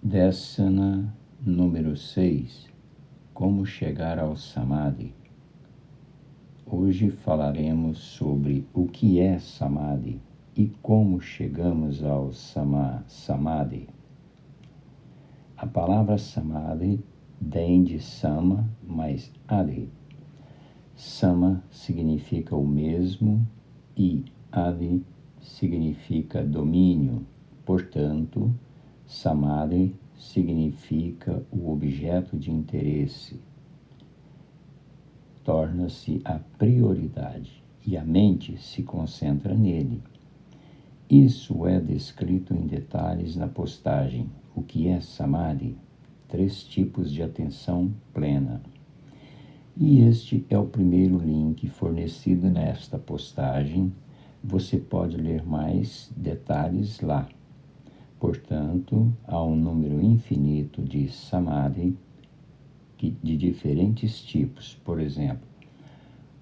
Dhyana número 6. Como chegar ao Samadhi. Hoje falaremos sobre o que é Samadhi e como chegamos ao Samadhi. A palavra Samadhi vem de Sama mais Adi. Sama significa o mesmo e Adi significa domínio. Portanto, Samadhi significa o objeto de interesse. Torna-se a prioridade e a mente se concentra nele. Isso é descrito em detalhes na postagem O que é Samadhi? 3 tipos de atenção plena. E este é o primeiro link fornecido nesta postagem. Você pode ler mais detalhes lá. Portanto, há um número infinito de Samadhi de diferentes tipos. Por exemplo,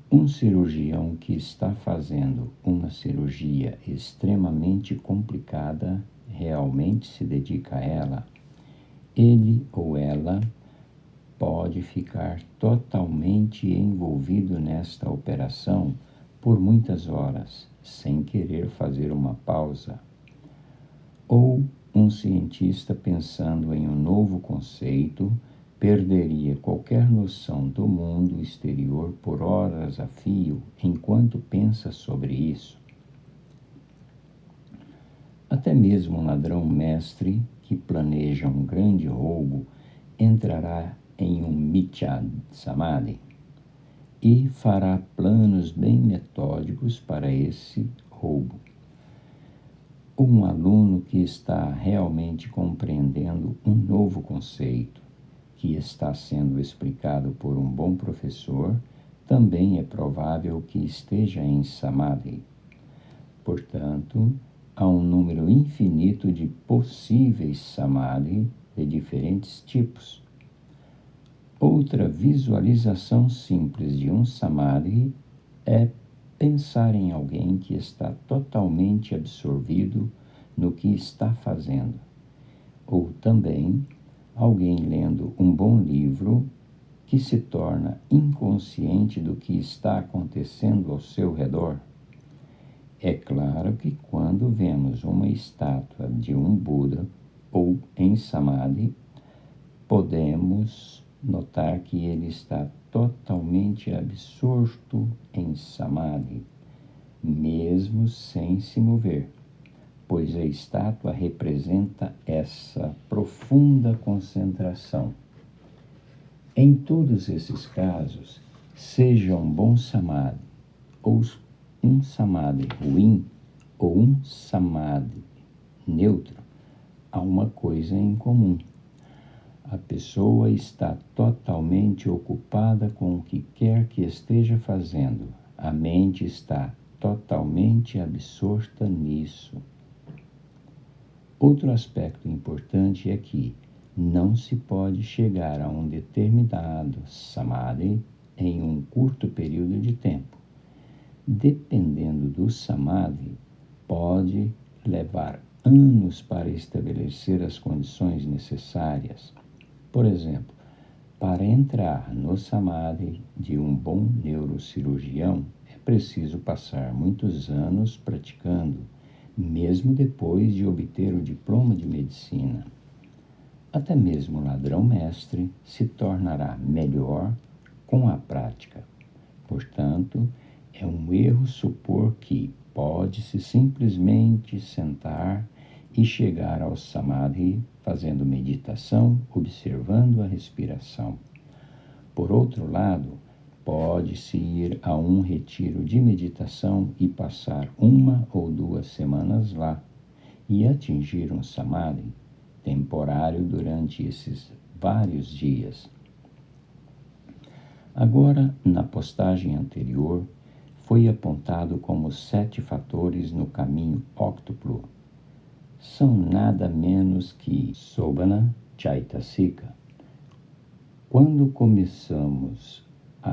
um cirurgião que está fazendo uma cirurgia extremamente complicada realmente se dedica a ela. Ele ou ela pode ficar totalmente envolvido nesta operação por muitas horas, sem querer fazer uma pausa. Ou um cientista pensando em um novo conceito perderia qualquer noção do mundo exterior por horas a fio enquanto pensa sobre isso. Até mesmo um ladrão mestre que planeja um grande roubo entrará em um Mithya Samadhi e fará planos bem metódicos para esse roubo. Um aluno que está realmente compreendendo um novo conceito que está sendo explicado por um bom professor, também é provável que esteja em Samadhi. Portanto, há um número infinito de possíveis Samadhi de diferentes tipos. Outra visualização simples de um Samadhi é pensar em alguém que está totalmente absorvido no que está fazendo, ou também alguém lendo um bom livro que se torna inconsciente do que está acontecendo ao seu redor. É claro que quando vemos uma estátua de um Buda ou em Samadhi, podemos notar que ele está totalmente absorto em Samadhi, mesmo sem se mover, pois a estátua representa essa profunda concentração. Em todos esses casos, seja um bom Samadhi, ou um Samadhi ruim, ou um Samadhi neutro, há uma coisa em comum. A pessoa está totalmente ocupada com o que quer que esteja fazendo. A mente está totalmente absorta nisso. Outro aspecto importante é que não se pode chegar a um determinado Samadhi em um curto período de tempo. Dependendo do Samadhi, pode levar anos para estabelecer as condições necessárias. Por exemplo, para entrar no Samadhi de um bom neurocirurgião, é preciso passar muitos anos praticando, mesmo depois de obter o diploma de medicina. Até mesmo o ladrão mestre se tornará melhor com a prática. Portanto, é um erro supor que pode-se simplesmente sentar e chegar ao Samadhi fazendo meditação, observando a respiração. Por outro lado, pode-se ir a um retiro de meditação e passar 1 ou 2 semanas lá e atingir um Samadhi temporário durante esses vários dias. Agora, na postagem anterior, foi apontado como 7 fatores no caminho óctuplo. São nada menos que Sobhana Chaitasika. Quando começamos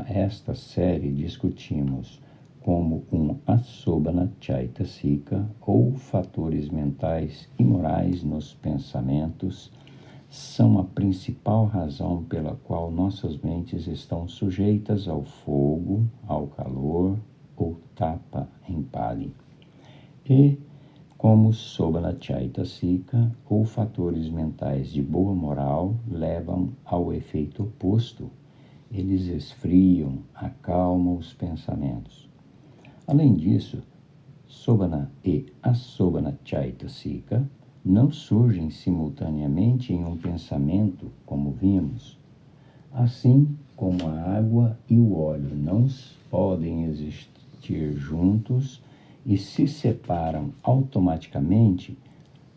esta série, discutimos como um Asobhana Chaitasika, ou fatores mentais e morais nos pensamentos, são a principal razão pela qual nossas mentes estão sujeitas ao fogo, ao calor ou tapa em pali. E, como Sobhana Chaitasika ou fatores mentais de boa moral levam ao efeito oposto, eles esfriam, acalmam os pensamentos. Além disso, Sobhana e Asobhana Chaitasika não surgem simultaneamente em um pensamento, como vimos. Assim como a água e o óleo não podem existir juntos e se separam automaticamente,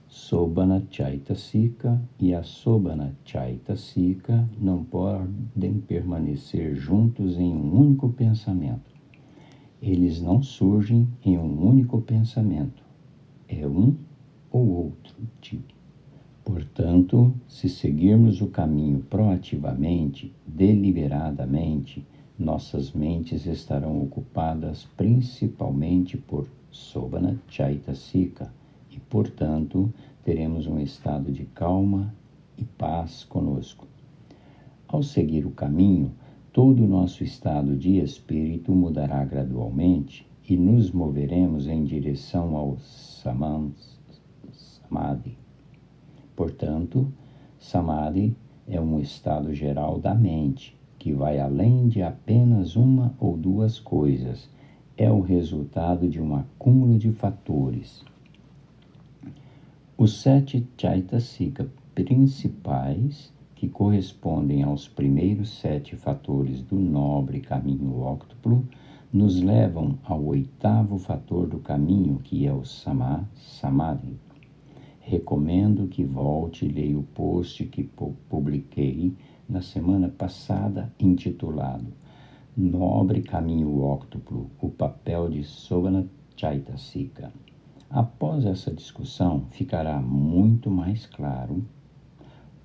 Sobhana Chaitasika e Asobhana Chaitasika não podem permanecer juntos em um único pensamento. Eles não surgem em um único pensamento. É um ou outro tipo. Portanto, se seguirmos o caminho proativamente, deliberadamente, nossas mentes estarão ocupadas principalmente por Sobhana Chaitasika e, portanto, teremos um estado de calma e paz conosco. Ao seguir o caminho, todo o nosso estado de espírito mudará gradualmente e nos moveremos em direção ao Samadhi. Portanto, Samadhi é um estado geral da mente, que vai além de apenas uma ou duas coisas. É o resultado de um acúmulo de fatores. Os 7 Chaitasika principais, que correspondem aos primeiros 7 fatores do nobre caminho óctuplo, nos levam ao 8º fator do caminho, que é o Samadhi. Recomendo que volte e leia o post que publiquei na semana passada, intitulado Nobre Caminho Óctuplo, o papel de Sobhana Chaitasika. Após essa discussão, ficará muito mais claro.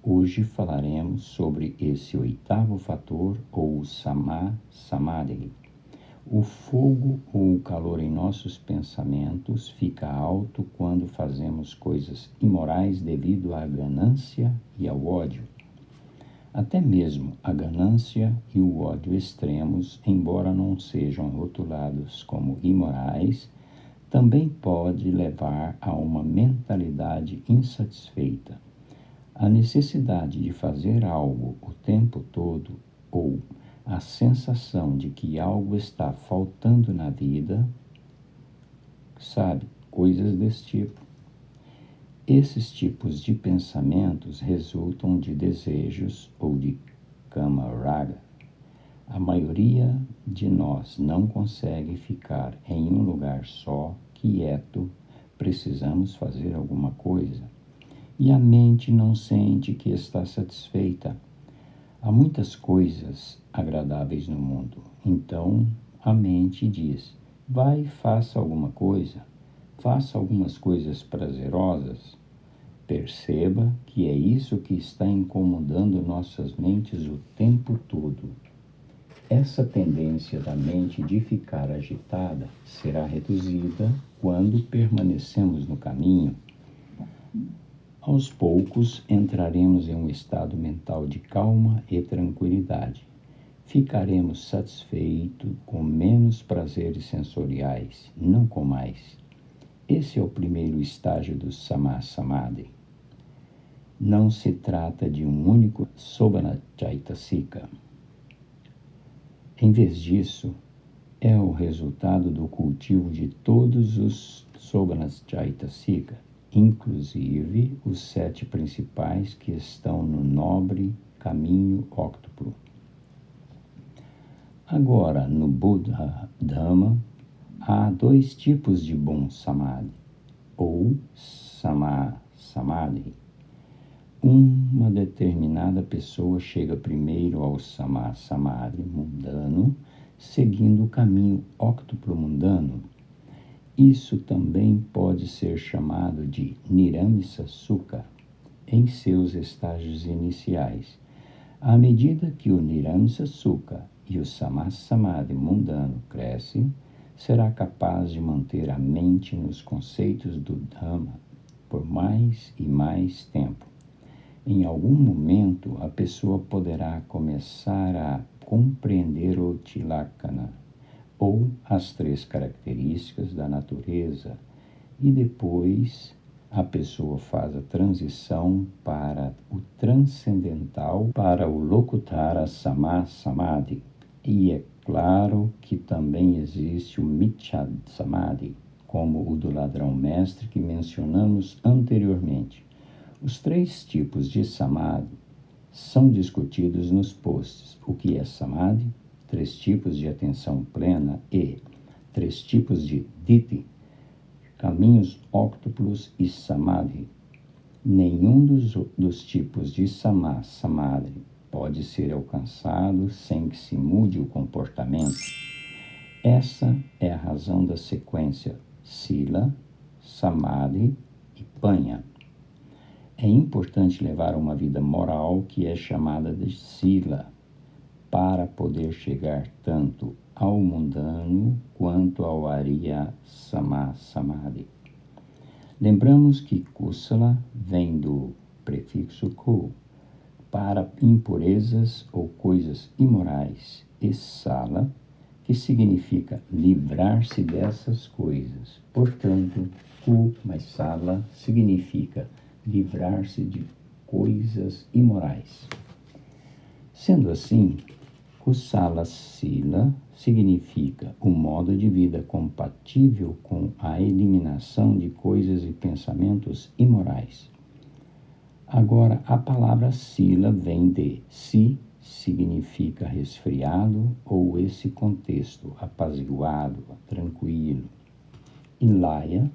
Hoje falaremos sobre esse 8º fator, ou Samadhi. O fogo ou o calor em nossos pensamentos fica alto quando fazemos coisas imorais devido à ganância e ao ódio. Até mesmo a ganância e o ódio extremos, embora não sejam rotulados como imorais, também pode levar a uma mentalidade insatisfeita. A necessidade de fazer algo o tempo todo ou a sensação de que algo está faltando na vida, coisas desse tipo. Esses tipos de pensamentos resultam de desejos ou de kama raga. A maioria de nós não consegue ficar em um lugar só, quieto, precisamos fazer alguma coisa. E a mente não sente que está satisfeita. Há muitas coisas agradáveis no mundo, então a mente diz, vai e faça alguma coisa, faça algumas coisas prazerosas. Perceba que é isso que está incomodando nossas mentes o tempo todo. Essa tendência da mente de ficar agitada será reduzida quando permanecemos no caminho. Aos poucos, entraremos em um estado mental de calma e tranquilidade. Ficaremos satisfeitos com menos prazeres sensoriais, não com mais. Esse é o primeiro estágio do Samadhi. Não se trata de um único Sobhana Chaitasika. Em vez disso, é o resultado do cultivo de todos os Sobhanas Chaitasika, inclusive os 7 principais que estão no nobre caminho óctuplo. Agora, no Buddha Dhamma, há 2 tipos de bom Samadhi, ou Samadhi. Uma determinada pessoa chega primeiro ao Samadhi mundano, seguindo o caminho óctuplo mundano. Isso também pode ser chamado de Niramisa Sukha, em seus estágios iniciais. À medida que o Niramisa Sukha e o Samadhi mundano crescem, será capaz de manter a mente nos conceitos do Dhamma por mais e mais tempo. Em algum momento, a pessoa poderá começar a compreender o tilakkhana, ou as 3 características da natureza, e depois a pessoa faz a transição para o transcendental, para o Lokutara Samadhi. E é claro que também existe o Miccha Samadhi, como o do ladrão mestre que mencionamos anteriormente. Os 3 tipos de Samadhi são discutidos nos posts. O que é Samadhi, 3 tipos de atenção plena e 3 tipos de Dhiti, caminhos óctuplos e Samadhi. Nenhum dos tipos de Samadhi pode ser alcançado sem que se mude o comportamento. Essa é a razão da sequência Sila, Samadhi e Panha. É importante levar uma vida moral que é chamada de Sila, para poder chegar tanto ao mundano quanto ao Arya Samadhi. Lembramos que Kusala vem do prefixo ku, para impurezas ou coisas imorais, e Sala, que significa livrar-se dessas coisas. Portanto, ku mais Sala significa livrar-se de coisas imorais. Sendo assim, Kusala Sila significa o modo de vida compatível com a eliminação de coisas e pensamentos imorais. Agora, a palavra Sila vem de Si, significa resfriado ou esse contexto, apaziguado, tranquilo. E Laya,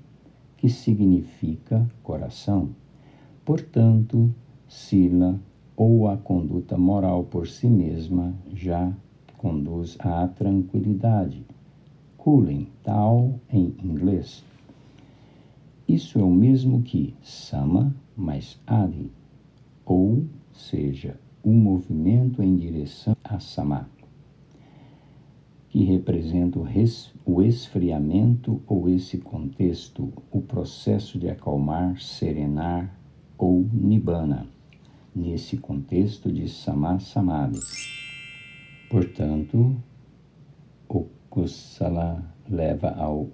que significa coração. Portanto, Sila, ou a conduta moral por si mesma, já conduz à tranquilidade. Cooling, tal em inglês. Isso é o mesmo que Sama mais Adi, ou seja, o movimento em direção a Sama, que representa o esfriamento ou esse contexto, o processo de acalmar, serenar ou Nibbana, nesse contexto de Samadhi. Portanto, o Kusala leva ao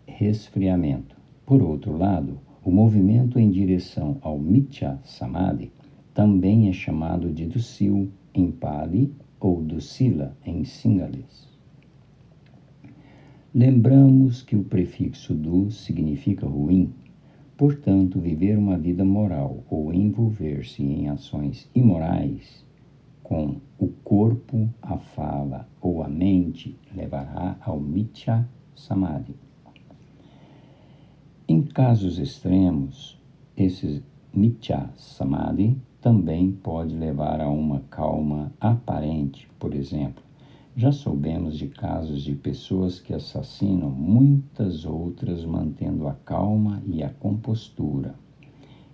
resfriamento. Por outro lado, o movimento em direção ao Miccha Samadhi também é chamado de Dusil em Pali ou Dusila em Sinhalês. Lembramos que o prefixo Du significa ruim. Portanto, viver uma vida moral ou envolver-se em ações imorais com o corpo, a fala ou a mente levará ao Miccha Samadhi. Em casos extremos, esse Miccha Samadhi também pode levar a uma calma aparente. Por exemplo, já soubemos de casos de pessoas que assassinam muitas outras mantendo a calma e a compostura.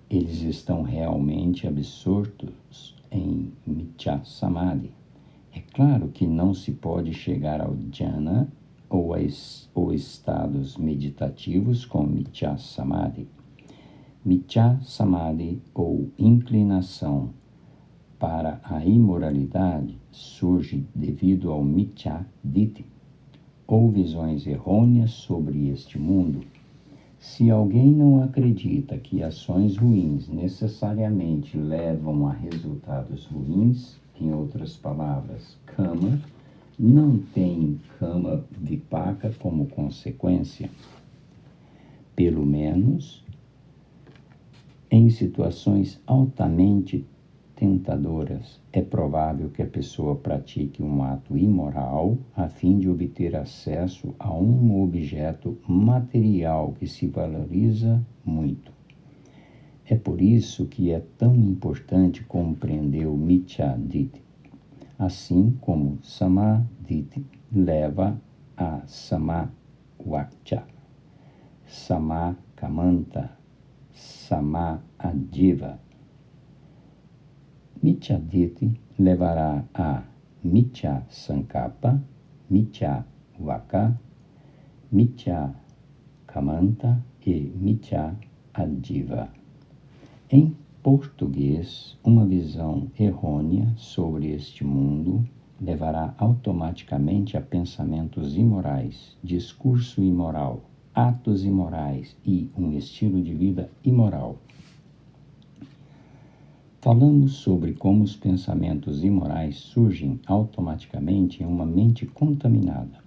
Eles estão realmente absortos em Miccha Samadhi. É claro que não se pode chegar ao jhana ou estados meditativos com Miccha Samadhi. Miccha Samadhi, ou inclinação para a imoralidade, surge devido ao Miccha Dhiti, ou visões errôneas sobre este mundo. Se alguém não acredita que ações ruins necessariamente levam a resultados ruins, em outras palavras, kama, não tem kama vipaka como consequência. Pelo menos em situações altamente tentadoras, é provável que a pessoa pratique um ato imoral a fim de obter acesso a um objeto material que se valoriza muito. É por isso que é tão importante compreender o Miccha Dhiti, assim como Samadhi leva a Samavaccha, Samakamanta, Samaajiva. Miccha Dhiti levará a Miccha Sankappa, Miccha Vaka, Miccha Kamanta e Miccha Ajiva. Em português, uma visão errônea sobre este mundo levará automaticamente a pensamentos imorais, discurso imoral, atos imorais e um estilo de vida imoral. Falamos sobre como os pensamentos imorais surgem automaticamente em uma mente contaminada.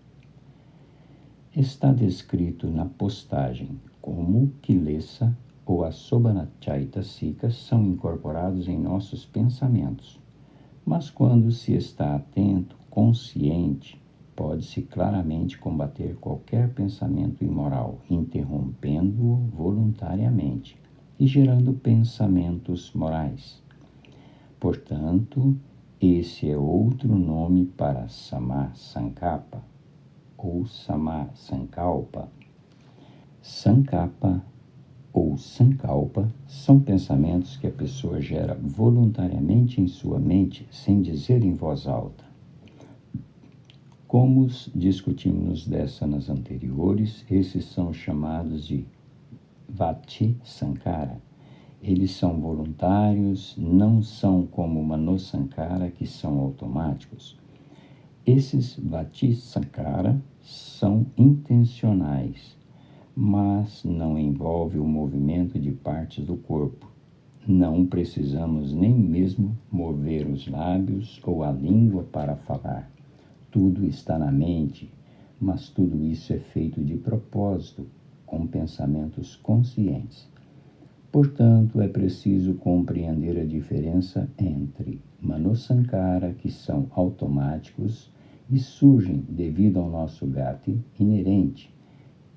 Está descrito na postagem como Kilesa ou Asobhana Chaitasikas são incorporados em nossos pensamentos. Mas quando se está atento, consciente, pode-se claramente combater qualquer pensamento imoral, interrompendo-o voluntariamente e gerando pensamentos morais. Portanto, esse é outro nome para Sama Sankappa ou Sama Sankalpa. Sankappa ou Sankalpa são pensamentos que a pessoa gera voluntariamente em sua mente sem dizer em voz alta. Como discutimos dessa nas anteriores, esses são chamados de Vati Sankara. Eles são voluntários, não são como Manosankara, que são automáticos. Esses Vati Sankara são intencionais, mas não envolve o movimento de partes do corpo. Não precisamos nem mesmo mover os lábios ou a língua para falar. Tudo está na mente, mas tudo isso é feito de propósito, com pensamentos conscientes. Portanto, é preciso compreender a diferença entre Manosankara, que são automáticos e surgem devido ao nosso gati inerente,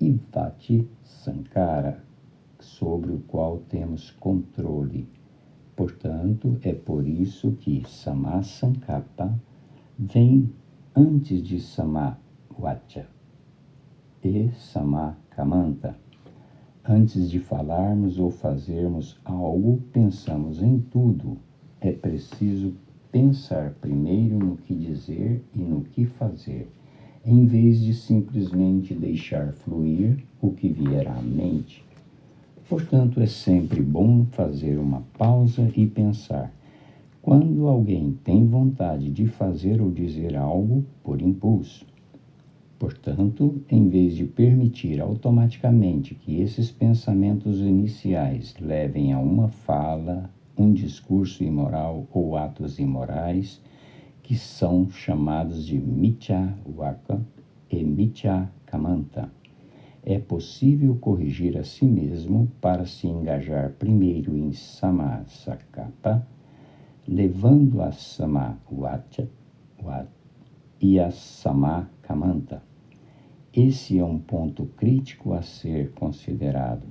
e Vati Sankara, sobre o qual temos controle. Portanto, é por isso que Sama Sankappa vem antes de Sama Vacha e Sama Kamanta. Antes de falarmos ou fazermos algo, pensamos em tudo. É preciso pensar primeiro no que dizer e no que fazer, em vez de simplesmente deixar fluir o que vier à mente. Portanto, é sempre bom fazer uma pausa e pensar. Quando alguém tem vontade de fazer ou dizer algo por impulso. Portanto, em vez de permitir automaticamente que esses pensamentos iniciais levem a uma fala, um discurso imoral ou atos imorais, que são chamados de Miccha Vaka e Miccha Kamanta, é possível corrigir a si mesmo para se engajar primeiro em Sama Sankappa, levando a Sama Vacha e a Sama Kamanta. Esse é um ponto crítico a ser considerado.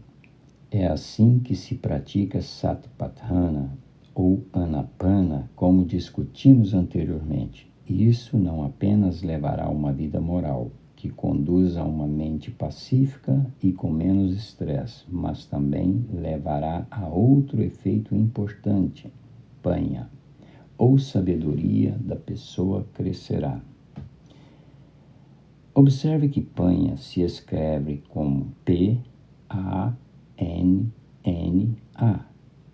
É assim que se pratica Satipatthana ou Anapana, como discutimos anteriormente. Isso não apenas levará a uma vida moral, que conduz a uma mente pacífica e com menos estresse, mas também levará a outro efeito importante, panha, ou sabedoria da pessoa crescerá. Observe que panha se escreve como P-A-N-N-A.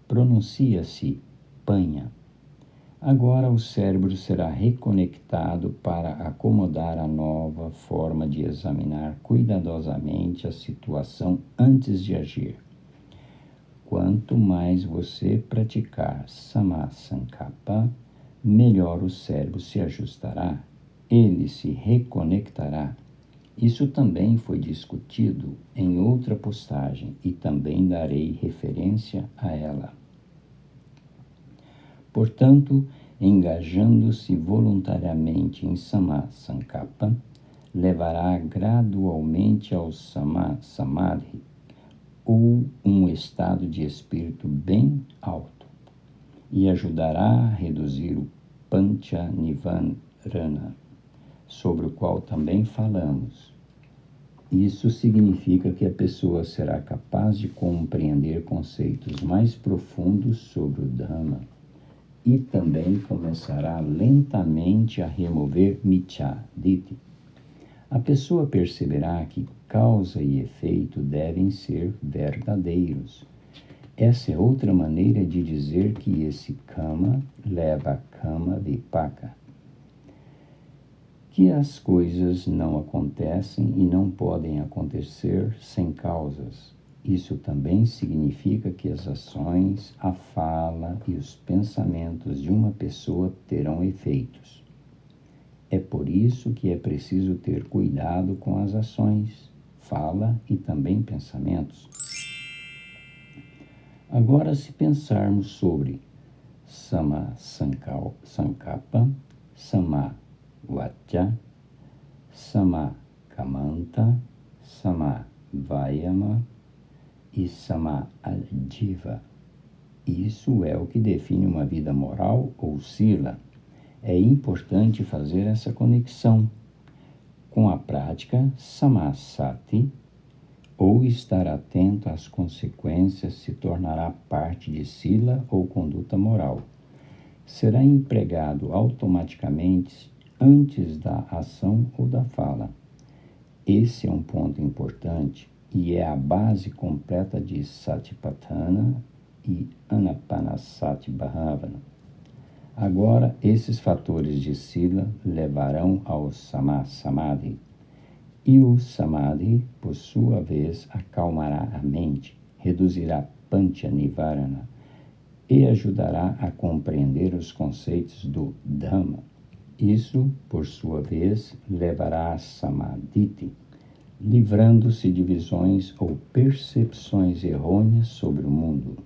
Pronuncia-se panha. Agora o cérebro será reconectado para acomodar a nova forma de examinar cuidadosamente a situação antes de agir. Quanto mais você praticar Sama Sankappa, melhor o cérebro se ajustará. Ele se reconectará. Isso também foi discutido em outra postagem e também darei referência a ela. Portanto, engajando-se voluntariamente em Sama Sankappa, levará gradualmente ao Sama Samadhi, ou um estado de espírito bem alto, e ajudará a reduzir o Pancha Nivarana, sobre o qual também falamos. Isso significa que a pessoa será capaz de compreender conceitos mais profundos sobre o Dhamma e também começará lentamente a remover Miccha Ditthi. A pessoa perceberá que causa e efeito devem ser verdadeiros. Essa é outra maneira de dizer que esse kama leva a kama vipaka. Que as coisas não acontecem e não podem acontecer sem causas. Isso também significa que as ações, a fala e os pensamentos de uma pessoa terão efeitos. É por isso que é preciso ter cuidado com as ações, fala e também pensamentos. Agora, se pensarmos sobre Sama Sankappa, Sama Vacca, Sama Kamanta, Sama Vayama e Sama Ajiva. Isso é o que define uma vida moral ou sila. É importante fazer essa conexão com a prática Samasati, ou estar atento às consequências se tornará parte de sila ou conduta moral. Será empregado automaticamente antes da ação ou da fala. Esse é um ponto importante e é a base completa de Satipatthana e Anapanasati Bhavana. Agora, esses fatores de sila levarão ao Samadhi. E o Samadhi, por sua vez, acalmará a mente, reduzirá Pancha Nivarana e ajudará a compreender os conceitos do Dhamma. Isso, por sua vez, levará a Samadhi, livrando-se de visões ou percepções errôneas sobre o mundo.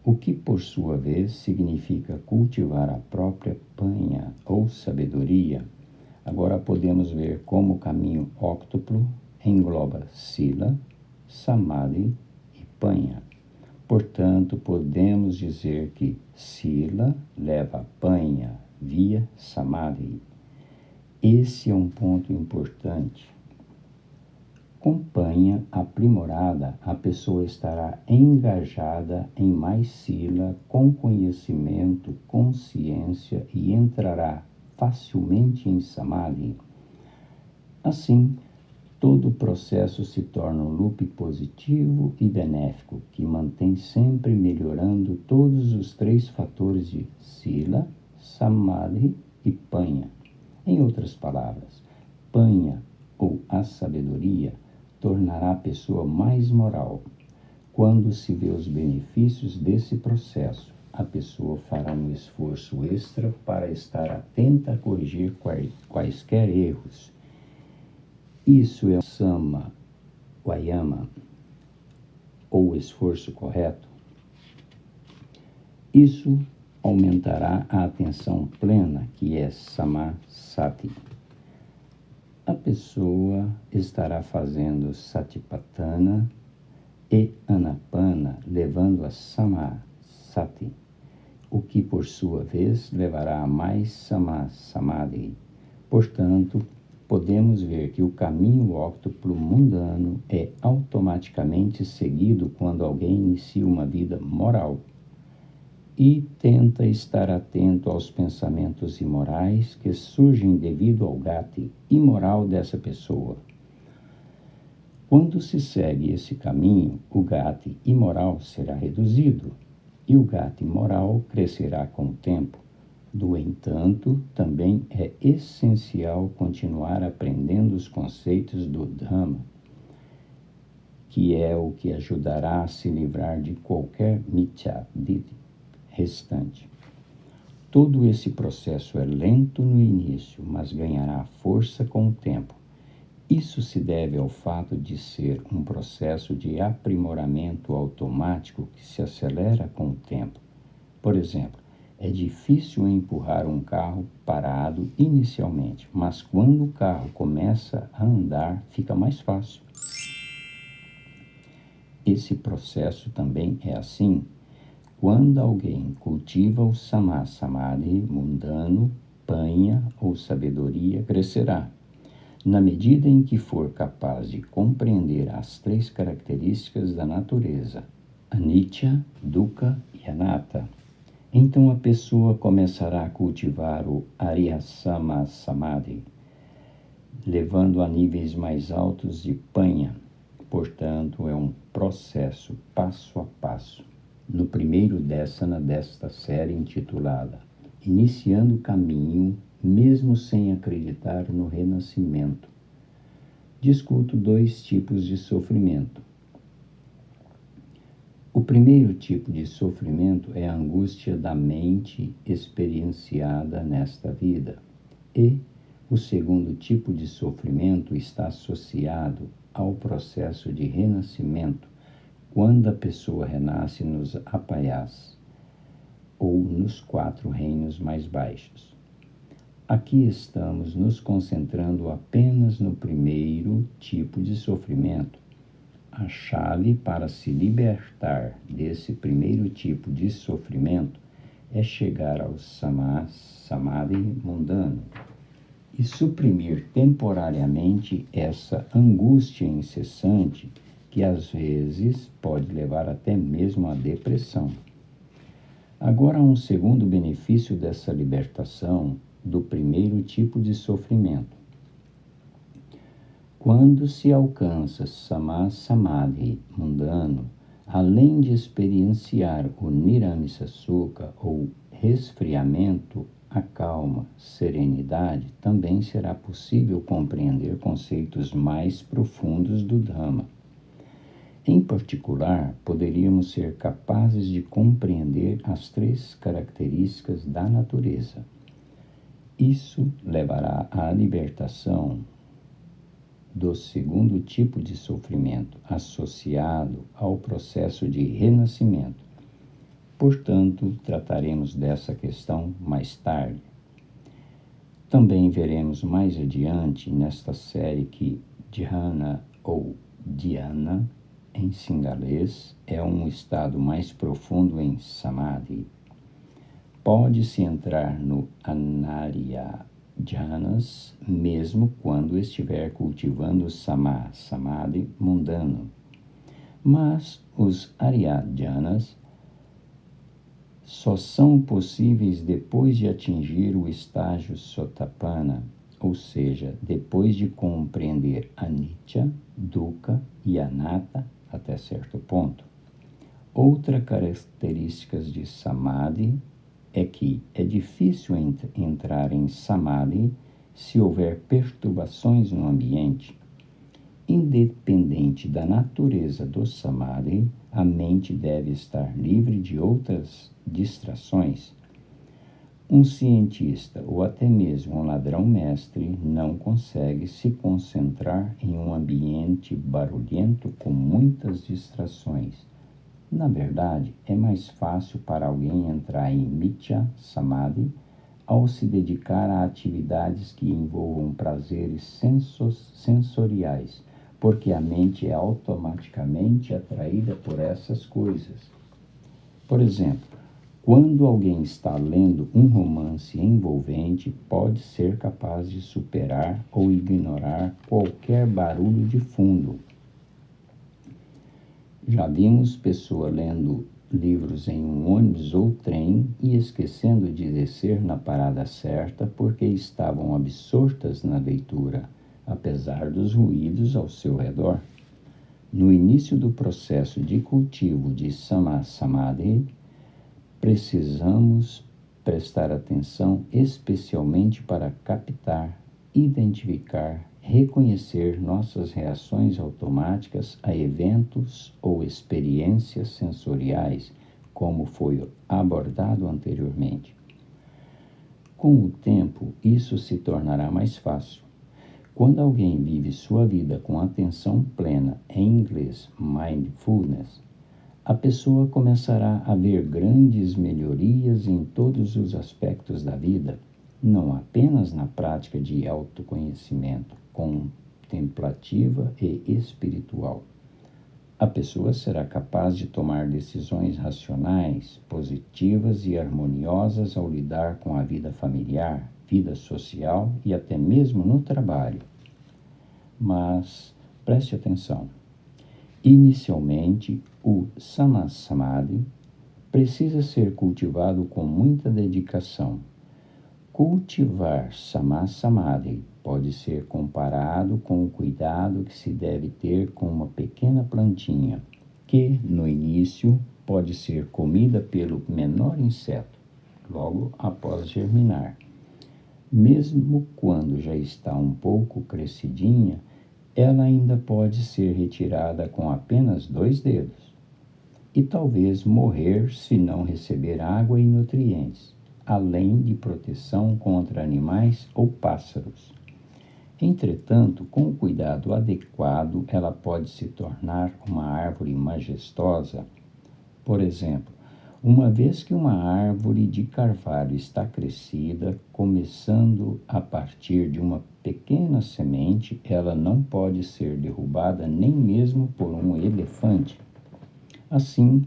O que, por sua vez, significa cultivar a própria panha ou sabedoria. Agora podemos ver como o caminho óctuplo engloba sila, samadhi e panha. Portanto, podemos dizer que sila leva a panha via samadhi. Esse é um ponto importante. Com panha aprimorada, a pessoa estará engajada em mais sila, com conhecimento, consciência e entrará facilmente em samadhi. Assim, todo o processo se torna um loop positivo e benéfico, que mantém sempre melhorando todos os três fatores de sila, samadhi e panha. Em outras palavras, panha ou a sabedoria tornará a pessoa mais moral. Quando se vê os benefícios desse processo, a pessoa fará um esforço extra para estar atenta a corrigir quaisquer erros. Isso é o Sama Vayama, ou esforço correto. Isso aumentará a atenção plena, que é Samasati. A pessoa estará fazendo Satipatthana e Anapana, levando a Samasati, o que por sua vez levará a mais Samadhi. Portanto, podemos ver que o caminho óctuplo mundano é automaticamente seguido quando alguém inicia uma vida moral e tenta estar atento aos pensamentos imorais que surgem devido ao gati imoral dessa pessoa. Quando se segue esse caminho, o gati imoral será reduzido e o gati moral crescerá com o tempo. No entanto, também é essencial continuar aprendendo os conceitos do Dhamma, que é o que ajudará a se livrar de qualquer Miccādhiti restante. Todo esse processo é lento no início, mas ganhará força com o tempo. Isso se deve ao fato de ser um processo de aprimoramento automático que se acelera com o tempo. Por exemplo, é difícil empurrar um carro parado inicialmente, mas quando o carro começa a andar, fica mais fácil. Esse processo também é assim. Quando alguém cultiva o Samadhi mundano, panha ou sabedoria crescerá. Na medida em que for capaz de compreender as três características da natureza, anicca, dukkha e anatta, então a pessoa começará a cultivar o Arihasama Samadhi, levando a níveis mais altos de panha. Portanto, é um processo passo a passo. no primeiro dessana desta série intitulada Iniciando o Caminho, mesmo sem acreditar no renascimento. Discuto 2 tipos de sofrimento. O primeiro tipo de sofrimento é a angústia da mente experienciada nesta vida, e o segundo tipo de sofrimento está associado ao processo de renascimento, quando a pessoa renasce nos apayás, ou nos 4 reinos mais baixos. Aqui estamos nos concentrando apenas no primeiro tipo de sofrimento. A chave para se libertar desse primeiro tipo de sofrimento é chegar ao samadhi mundano e suprimir temporariamente essa angústia incessante que às vezes pode levar até mesmo à depressão. Agora, um segundo benefício dessa libertação do primeiro tipo de sofrimento. Quando se alcança samadhi mundano, além de experienciar o nirâmisa sukha, ou resfriamento, a calma, serenidade, também será possível compreender conceitos mais profundos do Dhamma. Em particular, poderíamos ser capazes de compreender as 3 características da natureza. Isso levará à libertação do segundo tipo de sofrimento, associado ao processo de renascimento. Portanto, trataremos dessa questão mais tarde. Também veremos mais adiante nesta série que dhyana ou dhyana, em singalês, é um estado mais profundo em samadhi. Pode-se entrar no anarya jhanas mesmo quando estiver cultivando samadhi mundano. Mas os arya jhanas só são possíveis depois de atingir o estágio sotapanna, ou seja, depois de compreender anicca, dukkha e anatta até certo ponto. Outra característica de samadhi é que é difícil entrar em samadhi se houver perturbações no ambiente. Independente da natureza do samadhi, a mente deve estar livre de outras distrações. Um cientista ou até mesmo um ladrão-mestre não consegue se concentrar em um ambiente barulhento com muitas distrações. Na verdade, é mais fácil para alguém entrar em Miccha Samadhi ao se dedicar a atividades que envolvam prazeres sensoriais, porque a mente é automaticamente atraída por essas coisas. Por exemplo, quando alguém está lendo um romance envolvente, pode ser capaz de superar ou ignorar qualquer barulho de fundo. Já vimos pessoas lendo livros em um ônibus ou trem e esquecendo de descer na parada certa porque estavam absortas na leitura, apesar dos ruídos ao seu redor. No início do processo de cultivo de samadhi, precisamos prestar atenção especialmente para captar, identificar, reconhecer nossas reações automáticas a eventos ou experiências sensoriais, como foi abordado anteriormente. Com o tempo, isso se tornará mais fácil. Quando alguém vive sua vida com atenção plena, em inglês mindfulness, a pessoa começará a ver grandes melhorias em todos os aspectos da vida, não apenas na prática de autoconhecimento contemplativa e espiritual. A pessoa será capaz de tomar decisões racionais, positivas e harmoniosas ao lidar com a vida familiar, vida social e até mesmo no trabalho. Mas preste atenção. Inicialmente, o samadhi precisa ser cultivado com muita dedicação. Cultivar samadhi pode ser comparado com o cuidado que se deve ter com uma pequena plantinha, que, no início, pode ser comida pelo menor inseto, logo após germinar. Mesmo quando já está um pouco crescidinha, ela ainda pode ser retirada com apenas 2 dedos e talvez morrer se não receber água e nutrientes, além de proteção contra animais ou pássaros. Entretanto, com o cuidado adequado, ela pode se tornar uma árvore majestosa. Por exemplo, uma vez que uma árvore de carvalho está crescida, começando a partir de uma pequena semente, ela não pode ser derrubada nem mesmo por um elefante. Assim,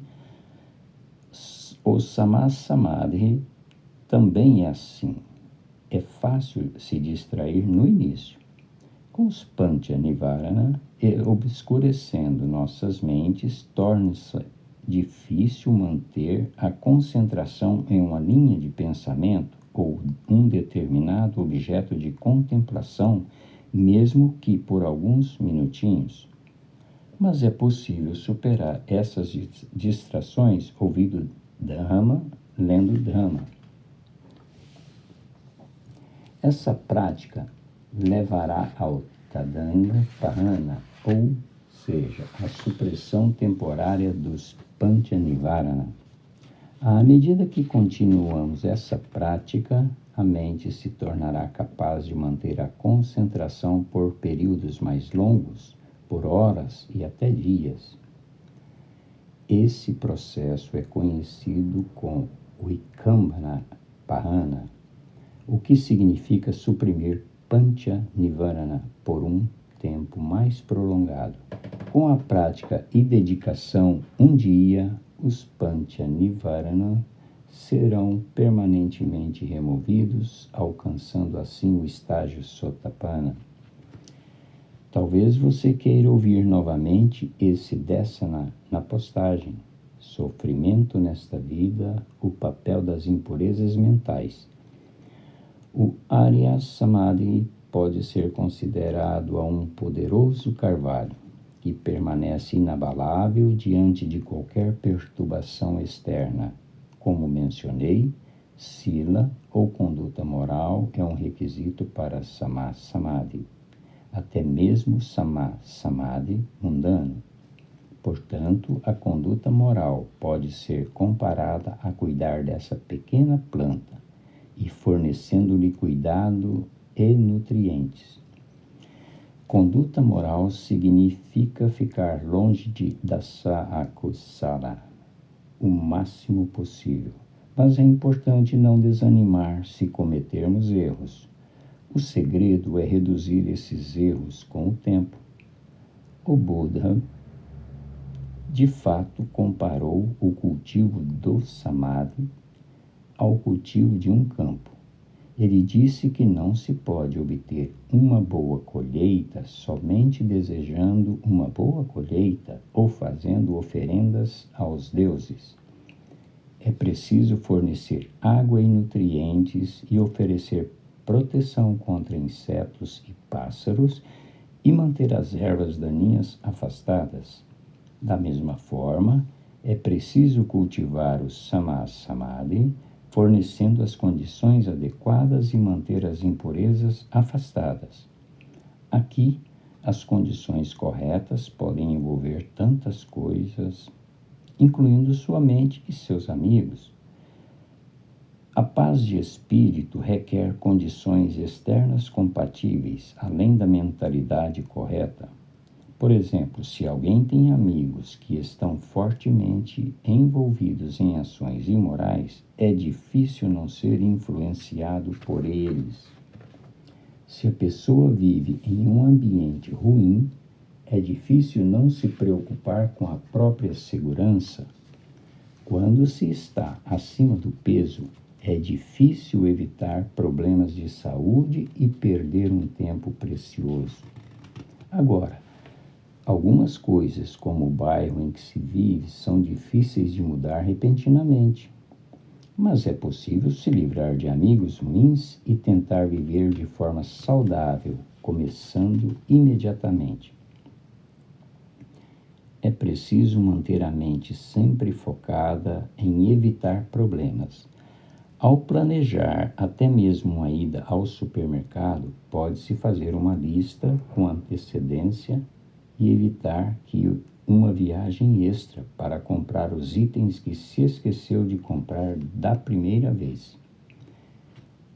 o Sammasamadhi também é assim. É fácil se distrair no início. Com os Pancha Nivarana obscurecendo nossas mentes, torna-se difícil manter a concentração em uma linha de pensamento ou um determinado objeto de contemplação, mesmo que por alguns minutinhos. Mas é possível superar essas distrações ouvindo Dhamma, lendo Dhamma. Essa prática levará ao Tadanga Pahana, ou seja, a supressão temporária dos Pancha Nivarana. À medida que continuamos essa prática, a mente se tornará capaz de manter a concentração por períodos mais longos, por horas e até dias. Esse processo é conhecido como Vikambana Pahana, o que significa suprimir Pancha Nivarana por um tempo mais prolongado. Com a prática e dedicação, um dia os Pancha Nivarana serão permanentemente removidos, alcançando assim o estágio Sotapanna. Talvez você queira ouvir novamente esse Desana na postagem. Sofrimento nesta vida, o papel das impurezas mentais. O Arya Samadhi pode ser considerado um poderoso carvalho que permanece inabalável diante de qualquer perturbação externa. Como mencionei, sila ou conduta moral é um requisito para Sammasamadhi, até mesmo Sammasamadhi mundano. Portanto, a conduta moral pode ser comparada a cuidar dessa pequena planta e fornecendo-lhe cuidado e nutrientes. Conduta moral significa ficar longe da Sahakusala o máximo possível, mas é importante não desanimar se cometermos erros. O segredo é reduzir esses erros com o tempo. O Buda, de fato, comparou o cultivo do Samadhi ao cultivo de um campo. Ele disse que não se pode obter uma boa colheita somente desejando uma boa colheita ou fazendo oferendas aos deuses. É preciso fornecer água e nutrientes e oferecer proteção contra insetos e pássaros e manter as ervas daninhas afastadas. Da mesma forma, é preciso cultivar o Sammasamadhi, fornecendo as condições adequadas e manter as impurezas afastadas. Aqui, as condições corretas podem envolver tantas coisas, incluindo sua mente e seus amigos. A paz de espírito requer condições externas compatíveis, além da mentalidade correta. Por exemplo, se alguém tem amigos que estão fortemente envolvidos em ações imorais, é difícil não ser influenciado por eles. Se a pessoa vive em um ambiente ruim, é difícil não se preocupar com a própria segurança. Quando se está acima do peso, é difícil evitar problemas de saúde e perder um tempo precioso. Agora, algumas coisas, como o bairro em que se vive, são difíceis de mudar repentinamente. Mas é possível se livrar de amigos ruins e tentar viver de forma saudável, começando imediatamente. É preciso manter a mente sempre focada em evitar problemas. Ao planejar até mesmo uma ida ao supermercado, pode-se fazer uma lista com antecedência e evitar que uma viagem extra para comprar os itens que se esqueceu de comprar da primeira vez.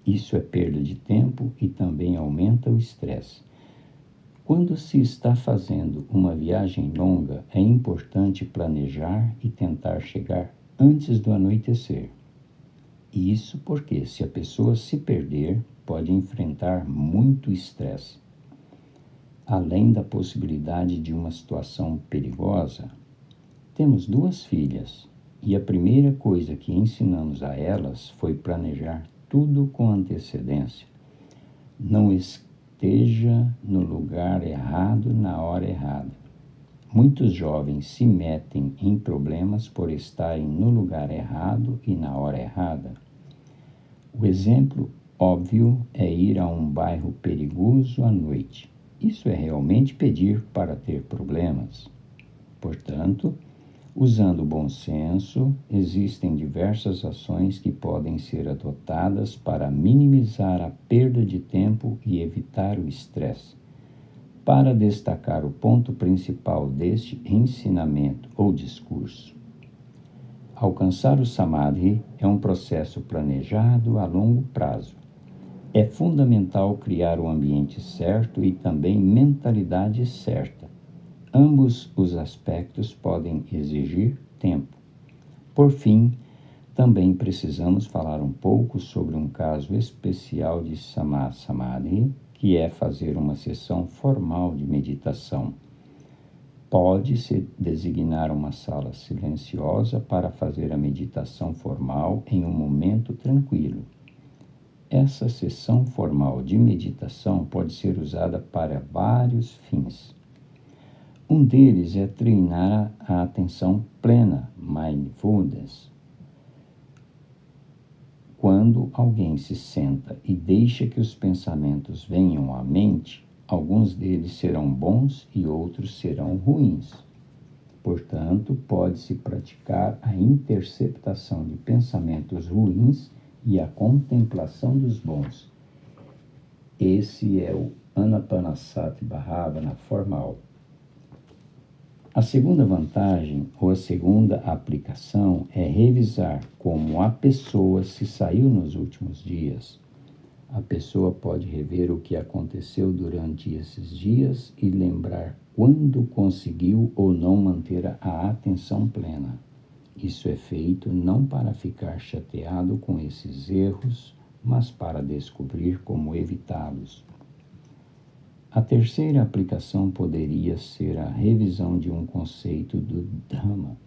Isso é perda de tempo e também aumenta o estresse. Quando se está fazendo uma viagem longa, é importante planejar e tentar chegar antes do anoitecer. Isso porque, se a pessoa se perder, pode enfrentar muito estresse. Além da possibilidade de uma situação perigosa, temos 2 filhas e a primeira coisa que ensinamos a elas foi planejar tudo com antecedência. Não esteja no lugar errado na hora errada. Muitos jovens se metem em problemas por estarem no lugar errado e na hora errada. O exemplo óbvio é ir a um bairro perigoso à noite. Isso é realmente pedir para ter problemas. Portanto, usando o bom senso, existem diversas ações que podem ser adotadas para minimizar a perda de tempo e evitar o estresse. Para destacar o ponto principal deste ensinamento ou discurso, alcançar o Samadhi é um processo planejado a longo prazo. É fundamental criar o ambiente certo e também mentalidade certa. Ambos os aspectos podem exigir tempo. Por fim, também precisamos falar um pouco sobre um caso especial de Samadhi, que é fazer uma sessão formal de meditação. Pode-se designar uma sala silenciosa para fazer a meditação formal em um momento tranquilo. Essa sessão formal de meditação pode ser usada para vários fins. Um deles é treinar a atenção plena, mindfulness. Quando alguém se senta e deixa que os pensamentos venham à mente, alguns deles serão bons e outros serão ruins. Portanto, pode-se praticar a interceptação de pensamentos ruins e a contemplação dos bons. Esse é o Anapanasati Bhavana formal. A segunda vantagem, ou a segunda aplicação, é revisar como a pessoa se saiu nos últimos dias. A pessoa pode rever o que aconteceu durante esses dias e lembrar quando conseguiu ou não manter a atenção plena. Isso é feito não para ficar chateado com esses erros, mas para descobrir como evitá-los. A terceira aplicação poderia ser a revisão de um conceito do Dhamma.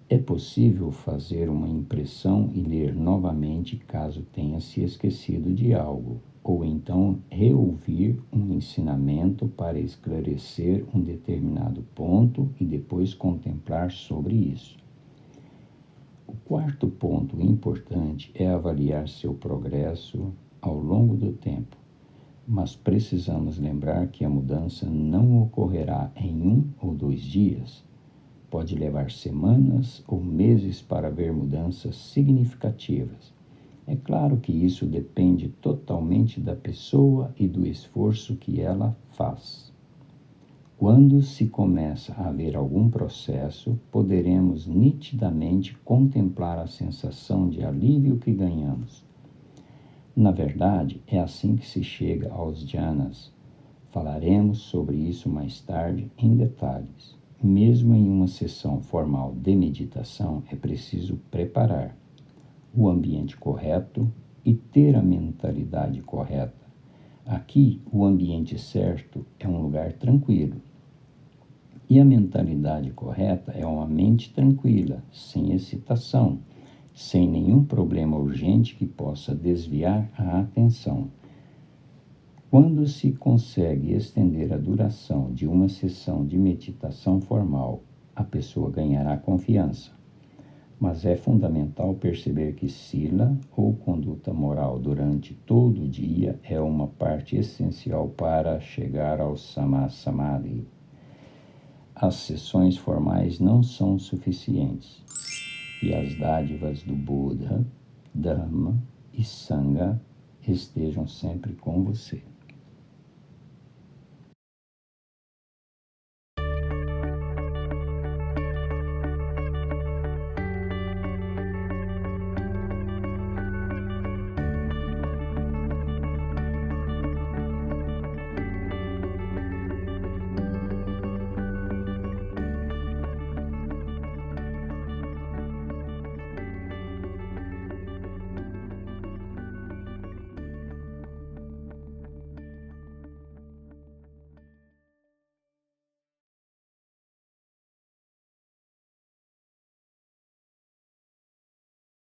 É possível fazer uma impressão e ler novamente caso tenha se esquecido de algo, ou então reouvir um ensinamento para esclarecer um determinado ponto e depois contemplar sobre isso. O quarto ponto importante é avaliar seu progresso ao longo do tempo. Mas precisamos lembrar que a mudança não ocorrerá em 1 ou 2 dias. Pode levar semanas ou meses para ver mudanças significativas. É claro que isso depende totalmente da pessoa e do esforço que ela faz. Quando se começa a ver algum processo, poderemos nitidamente contemplar a sensação de alívio que ganhamos. Na verdade, é assim que se chega aos jhanas. Falaremos sobre isso mais tarde em detalhes. Mesmo em uma sessão formal de meditação, é preciso preparar o ambiente correto e ter a mentalidade correta. Aqui, o ambiente certo é um lugar tranquilo. E a mentalidade correta é uma mente tranquila, sem excitação, sem nenhum problema urgente que possa desviar a atenção. Quando se consegue estender a duração de uma sessão de meditação formal, a pessoa ganhará confiança. Mas é fundamental perceber que sila, ou conduta moral, durante todo o dia é uma parte essencial para chegar ao Samadhi. as sessões formais não são suficientes e as dádivas do Buda, Dharma e Sangha estejam sempre com você.